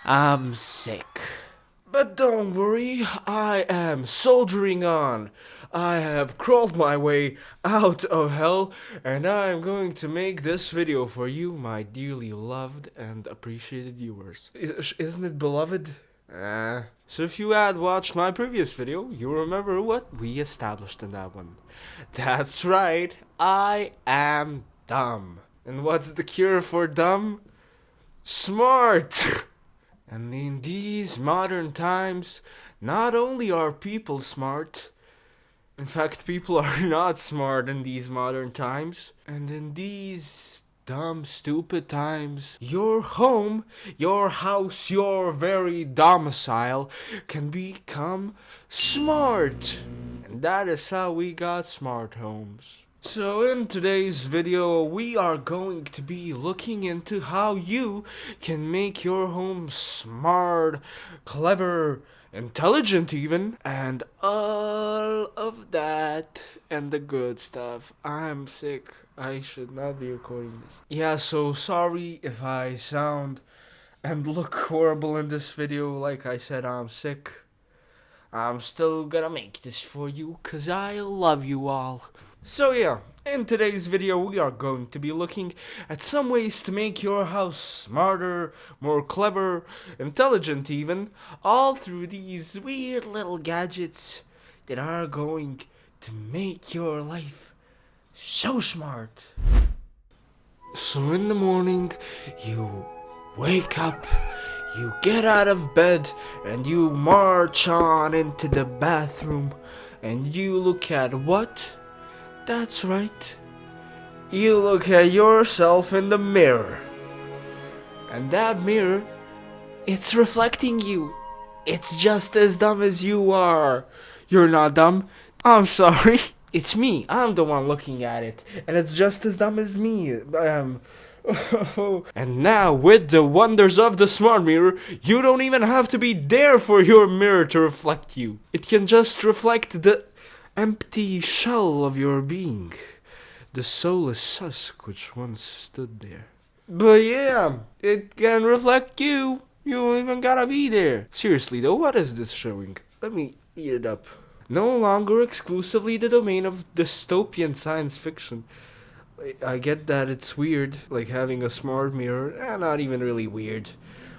I'm sick. But don't worry, I am soldiering on. I have crawled my way out of hell, and I am going to make this video for you, my dearly loved and appreciated viewers. Isn't it beloved? So if you had watched my previous video, you remember what we established in that one. That's right, I am dumb. And what's the cure for dumb? Smart! And in these modern times, not only are people smart, in fact, people are not smart in these modern times. And in these dumb, stupid times, your home, your house, your very domicile can become smart. And that is how we got smart homes. So in today's video, we are going to be looking into how you can make your home smart, clever, intelligent even, and all of that and the good stuff. I'm sick. I should not be recording this. Yeah, so sorry if I sound and look horrible in this video. Like I said, I'm sick. I'm still gonna make this for you, cause I love you all. So yeah, in today's video we are going to be looking at some ways to make your house smarter, more clever, intelligent even, all through these weird little gadgets that are going to make your life so smart. So in the morning, you wake up, you get out of bed, and you march on into the bathroom, and you look at what? That's right. You look at yourself in the mirror. And that mirror, it's reflecting you. It's just as dumb as you are. You're not dumb. I'm sorry. It's me. I'm the one looking at it. And it's just as dumb as me. And now, with the wonders of the smart mirror, you don't even have to be there for your mirror to reflect you. It can just reflect the empty shell of your being, the soulless husk which once stood there. But yeah, it can reflect you. You don't even gotta be there. Seriously though, what is this showing? Let me read it up. No longer exclusively the domain of dystopian science fiction. I get that it's weird, like having a smart mirror. Not even really weird.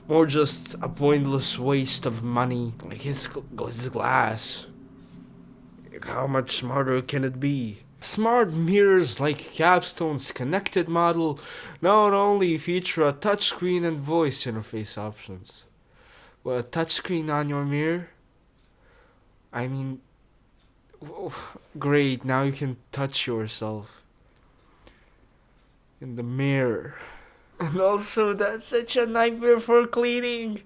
More just a pointless waste of money. Like it's glass. How much smarter can it be? Smart mirrors like Capstone's connected model not only feature a touchscreen and voice interface options, but a touchscreen on your mirror? I mean, great, now you can touch yourself in the mirror. And also, that's such a nightmare for cleaning.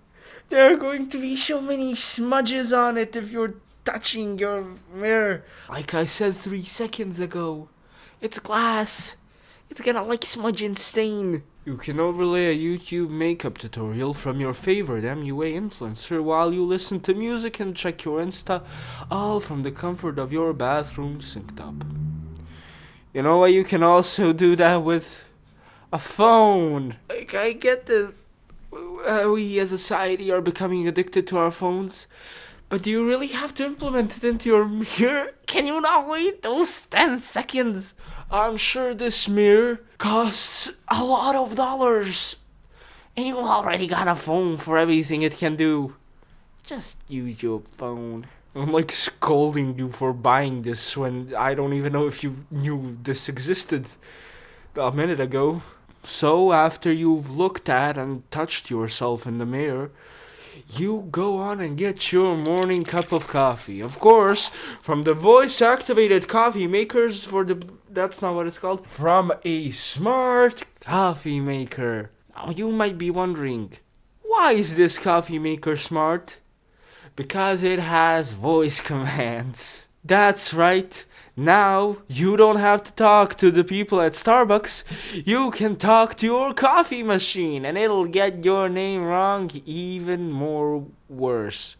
There are going to be so many smudges on it if you're touching your mirror. Like I said 3 seconds ago, it's glass. It's gonna like smudge and stain. You can overlay a YouTube makeup tutorial from your favorite MUA influencer while you listen to music and check your Insta, all from the comfort of your bathroom synced up. You know what, you can also do that with a phone. Like, I get that we as a society are becoming addicted to our phones, but do you really have to implement it into your mirror? Can you not wait those 10 seconds? I'm sure this mirror costs a lot of dollars. And you already got a phone for everything it can do. Just use your phone. I'm like scolding you for buying this when I don't even know if you knew this existed a minute ago. So after you've looked at and touched yourself in the mirror, you go on and get your morning cup of coffee. Of course, from the voice-activated coffee makers that's not what it's called. From a smart coffee maker. Now you might be wondering, why is this coffee maker smart? Because it has voice commands. That's right. Now, you don't have to talk to the people at Starbucks. You can talk to your coffee machine and it'll get your name wrong even more worse.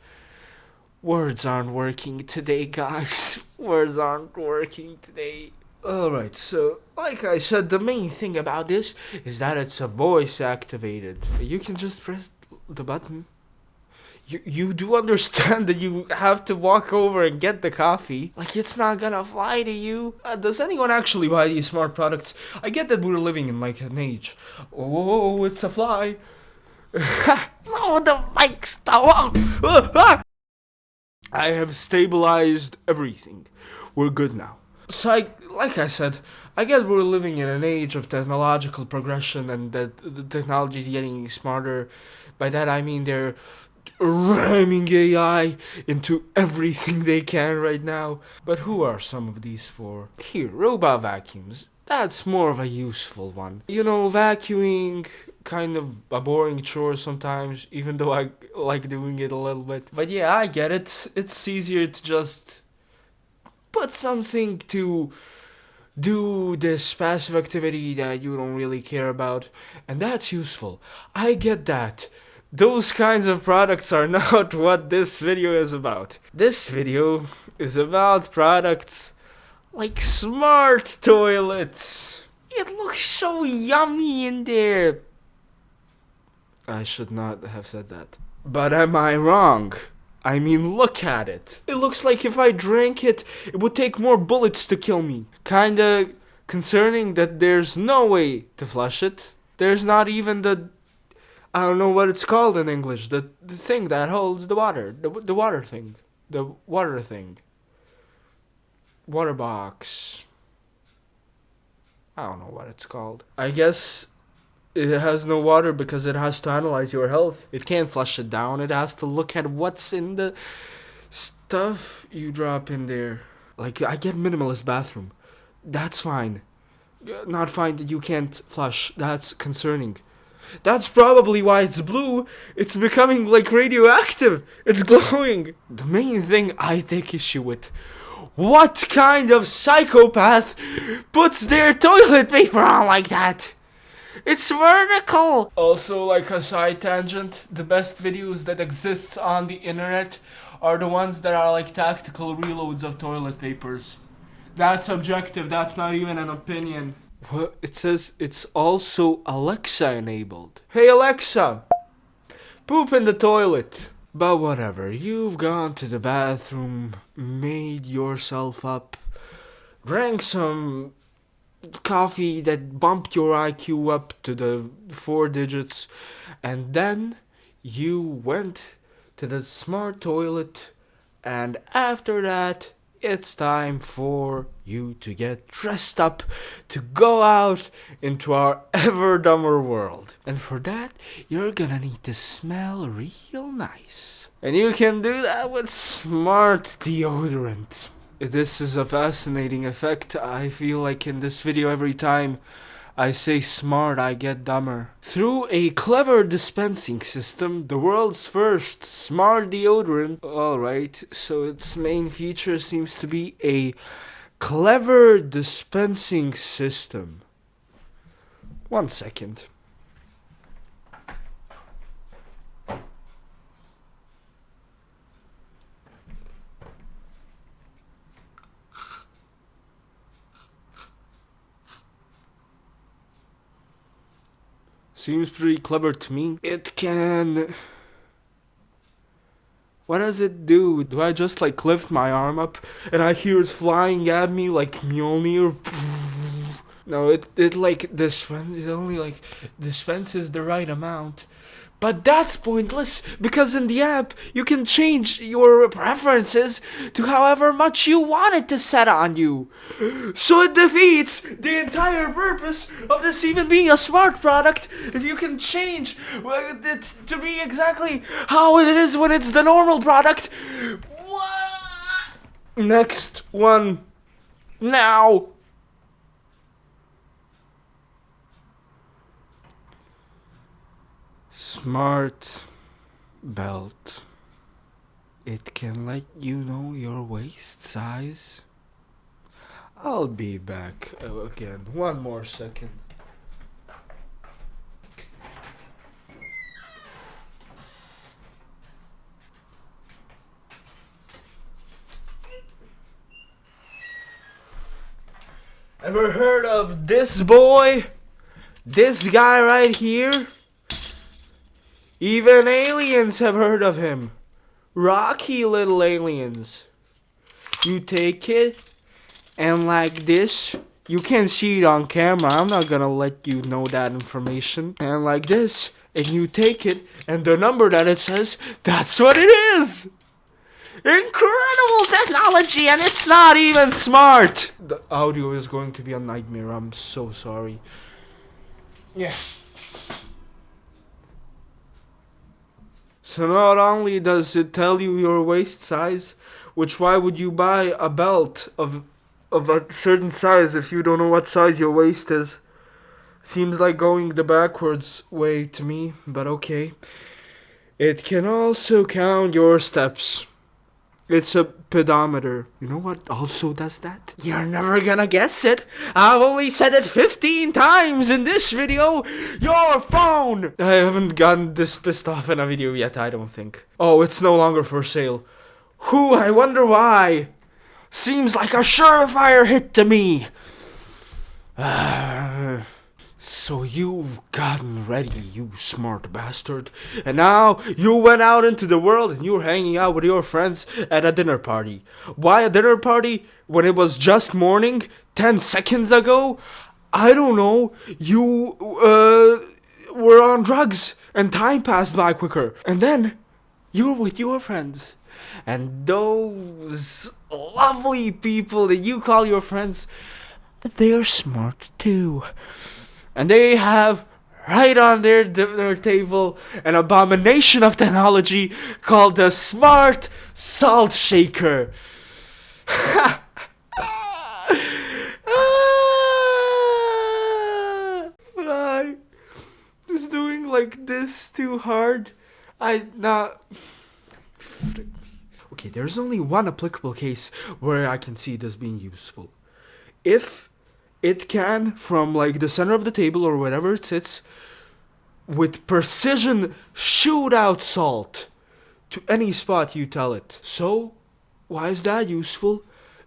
Words aren't working today, guys. Words aren't working today. Alright, so like I said, the main thing about this is that it's a voice activated. You can just press the button. You do understand that you have to walk over and get the coffee. Like, it's not gonna fly to you. Does anyone actually buy these smart products? I get that we're living in like an age. Oh, it's a fly. No, the mic stop. I have stabilized everything. We're good now. So, like I said, I get we're living in an age of technological progression and that the technology is getting smarter. By that I mean they're ramming AI into everything they can right now. But who are some of these for? Here, robot vacuums. That's more of a useful one. You know, vacuuming, kind of a boring chore sometimes, even though I like doing it a little bit. But yeah, I get it. It's easier to just put something to do this passive activity that you don't really care about, and that's useful. I get that. Those kinds of products are not what this video is about. This video is about products like smart toilets. It looks so yummy in there. I should not have said that. But am I wrong? I mean, look at it. It looks like if I drank it, it would take more bullets to kill me. Kinda concerning that there's no way to flush it. There's not even I don't know what it's called in English. The thing that holds the water. The water thing. The water thing. Water box. I don't know what it's called. I guess it has no water because it has to analyze your health. It can't flush it down. It has to look at what's in the stuff you drop in there. Like, I get minimalist bathroom. That's fine. Not fine that you can't flush. That's concerning. That's probably why it's blue. It's becoming like radioactive. It's glowing. The main thing I take issue with: what kind of psychopath puts their toilet paper on like that? It's vertical. Also, like a side tangent, the best videos that exists on the internet are the ones that are like tactical reloads of toilet papers. That's objective. That's not even an opinion. What? It says it's also Alexa enabled. Hey Alexa, poop in the toilet. But whatever, you've gone to the bathroom, made yourself up, drank some coffee that bumped your IQ up to the 4 digits, and then you went to the smart toilet, and after that, it's time for you to get dressed up to go out into our ever dumber world. And for that, you're gonna need to smell real nice. And you can do that with smart deodorant. This is a fascinating effect. I feel like in this video every time I say smart, I get dumber. Through a clever dispensing system, the world's first smart deodorant. Alright, so its main feature seems to be a clever dispensing system. 1 second. Seems pretty clever to me. It can... What does it do? Do I just like lift my arm up and I hear it flying at me like Mjolnir? No, it like it only like dispenses the right amount. But that's pointless, because in the app, you can change your preferences to however much you want it to set on you. So it defeats the entire purpose of this even being a smart product if you can change it to be exactly how it is when it's the normal product. Next one. Now. Smart belt. It can let you know your waist size. I'll be back again. 1 more second. Ever heard of this boy? This guy right here? Even aliens have heard of him. Rocky Little Aliens. You take it, and like this, you can see it on camera. I'm not gonna let you know that information. And like this, and you take it, and the number that it says, that's what it is! Incredible technology, and it's not even smart! The audio is going to be a nightmare. I'm so sorry. Yeah. So not only does it tell you your waist size, which why would you buy a belt of a certain size if you don't know what size your waist is? Seems like going the backwards way to me, but okay. It can also count your steps. It's a pedometer. You know what also does that? You're never gonna guess it. I've only said it 15 times in this video. Your phone! I haven't gotten this pissed off in a video yet, I don't think. Oh, it's no longer for sale. Who? I wonder why. Seems like a surefire hit to me. So you've gotten ready, you smart bastard. And now you went out into the world and you're hanging out with your friends at a dinner party. Why a dinner party when it was just morning 10 seconds ago? I don't know. You were on drugs and time passed by quicker. And then you're with your friends. And those lovely people that you call your friends, they're smart too. And they have right on their table an abomination of technology called the Smart Salt Shaker. I is doing like this too hard. Okay, there's only one applicable case where I can see this being useful. If it can, from like the center of the table or wherever it sits, with precision shoot out salt to any spot you tell it. So, why is that useful?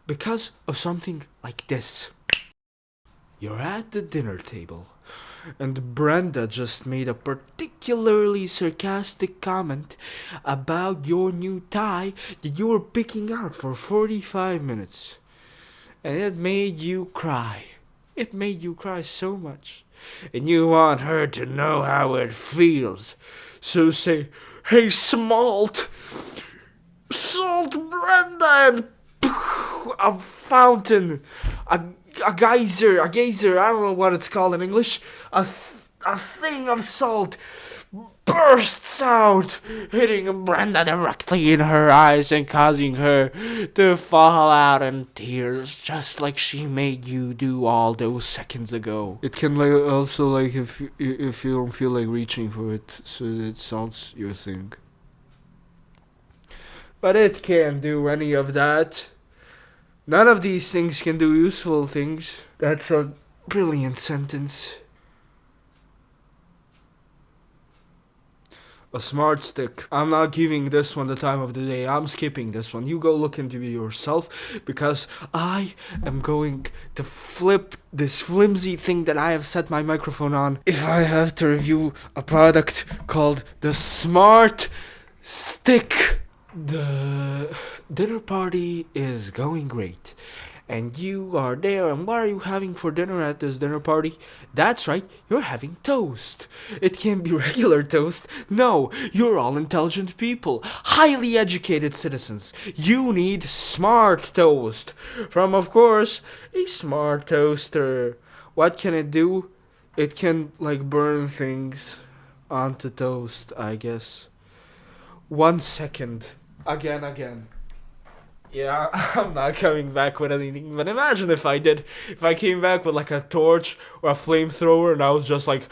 Because of something like this. You're at the dinner table, and Brenda just made a particularly sarcastic comment about your new tie that you were picking out for 45 minutes. And it made you cry. It made you cry so much. And you want her to know how it feels. So say, hey, Salt Brenda, and a fountain, a geyser, I don't know what it's called in English, a thing of salt bursts out, hitting Brenda directly in her eyes and causing her to fall out in tears, just like she made you do all those seconds ago. It can also if you don't feel like reaching for it, so it salts your thing. But it can't do any of that. None of these things can do useful things. That's a brilliant sentence. A smart stick. I'm not giving this one the time of the day. I'm skipping this one. You go look into it yourself, because I am going to flip this flimsy thing that I have set my microphone on if I have to review a product called the Smart Stick. The dinner party is going great. And you are there, and what are you having for dinner at this dinner party? That's right, you're having toast. It can't be regular toast. No, you're all intelligent people, highly educated citizens. You need smart toast. From, of course, a smart toaster. What can it do? It can, burn things onto toast, I guess. 1 second. Again. Yeah, I'm not coming back with anything, but imagine if I did. If I came back with a torch or a flamethrower and I was just like,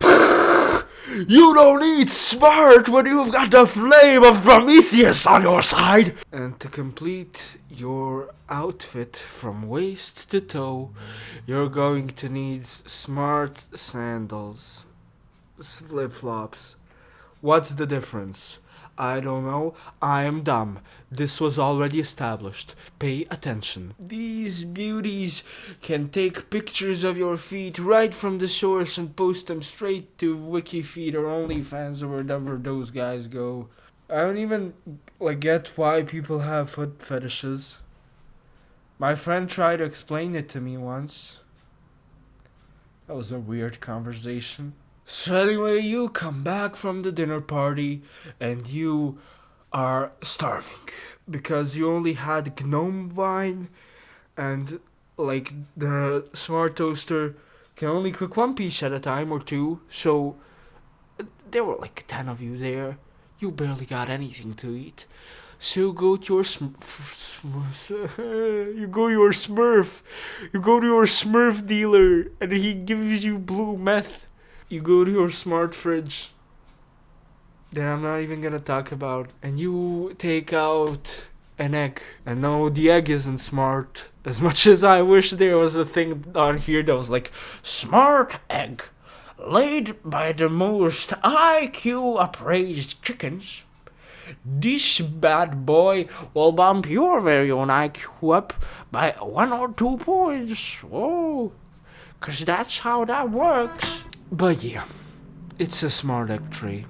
you don't need smart when you've got the flame of Prometheus on your side! And to complete your outfit from waist to toe, you're going to need smart sandals. Flip-flops. What's the difference? I don't know. I am dumb. This was already established. Pay attention. These beauties can take pictures of your feet right from the source and post them straight to WikiFeed or OnlyFans or wherever those guys go. I don't even get why people have foot fetishes. My friend tried to explain it to me once. That was a weird conversation. So anyway, you come back from the dinner party and you are starving because you only had gnome wine and the smart toaster can only cook one piece at a time or two, so there were 10 of you there. You barely got anything to eat. So you go to your you go to your Smurf. You go to your Smurf dealer and he gives you blue meth. You go to your smart fridge that I'm not even gonna talk about, and you take out an egg. And no, the egg isn't smart. As much as I wish there was a thing on here that was like, smart egg, laid by the most IQ appraised chickens. This bad boy will bump your very own IQ up by 1 or 2 points. Oh, 'cause that's how that works. But yeah, it's a smart egg tray.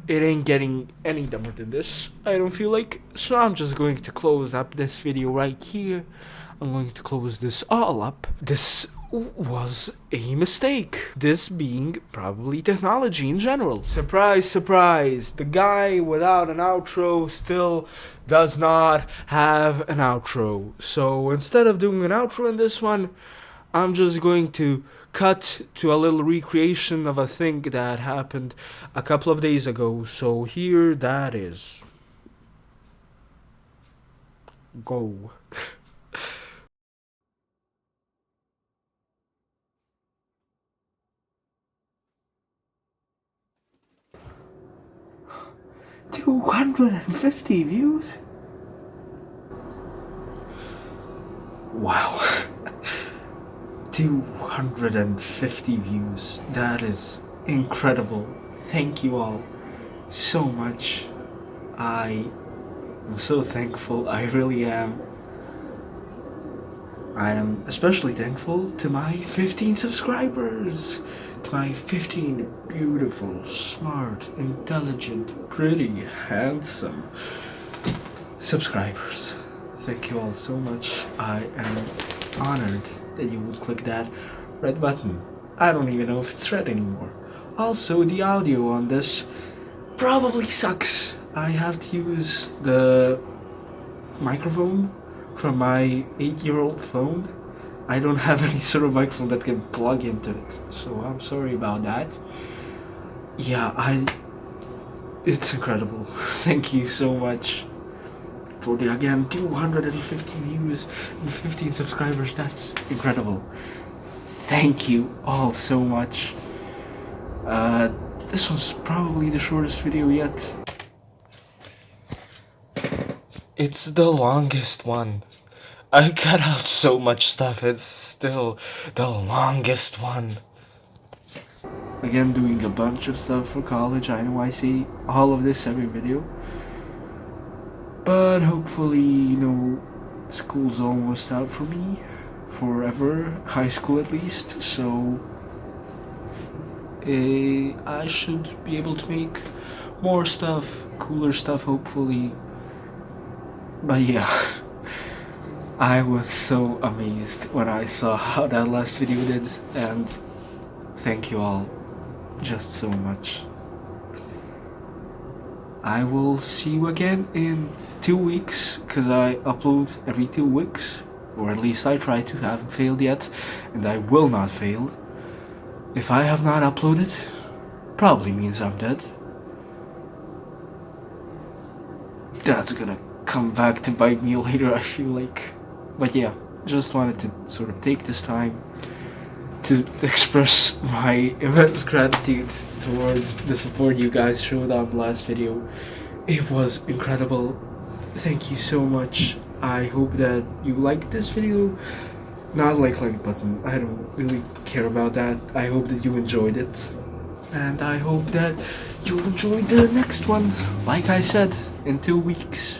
It ain't getting any dumber than this, I don't feel like, so I'm just going to close up this video right here. I'm going to close this all up. This was a mistake. This being probably technology in general. Surprise, surprise, the guy without an outro still does not have an outro. So instead of doing an outro in this one, I'm just going to cut to a little recreation of a thing that happened a couple of days ago. So here that is. Go. $250 views? Wow. 250 views. That is incredible. Thank you all so much. I am so thankful. I really am. I am especially thankful to my 15 subscribers. To my 15 beautiful, smart, intelligent, pretty, handsome subscribers. Thank you all so much. I am honored that you would click that red button. I don't even know if it's red anymore. Also, the audio on this probably sucks. I have to use the microphone from my 8-year-old phone. I don't have any sort of microphone that can plug into it, so I'm sorry about that. Yeah, it's incredible. Thank you so much for the, again, 250 views and 15 subscribers. That's incredible. Thank you all so much. This was probably the shortest video yet. It's the longest one. I cut out so much stuff, it's still the longest one. Again, doing a bunch of stuff for college. I know I see all of this every video. But hopefully, school's almost out for me. Forever. High school at least. So I should be able to make more stuff, cooler stuff, hopefully. But yeah, I was so amazed when I saw how that last video did, and thank you all just so much. I will see you again in 2 weeks, because I upload every 2 weeks, or at least I try to. Haven't failed yet, and I will not fail. If I have not uploaded, probably means I'm dead. That's gonna come back to bite me later, I feel like. But yeah, just wanted to sort of take this time to express my immense gratitude towards the support you guys showed on the last video. It was incredible. Thank you so much. I hope that you liked this video. Not like button, I don't really care about that. I hope that you enjoyed it. And I hope that you enjoy the next one. Like I said, in 2 weeks.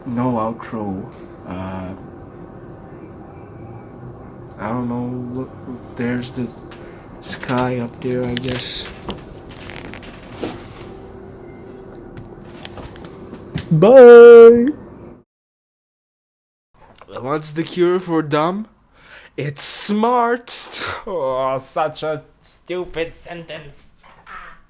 No outro. I don't know. Look, there's the sky up there, I guess. Bye! What's the cure for dumb? It's smart! Oh, such a stupid sentence.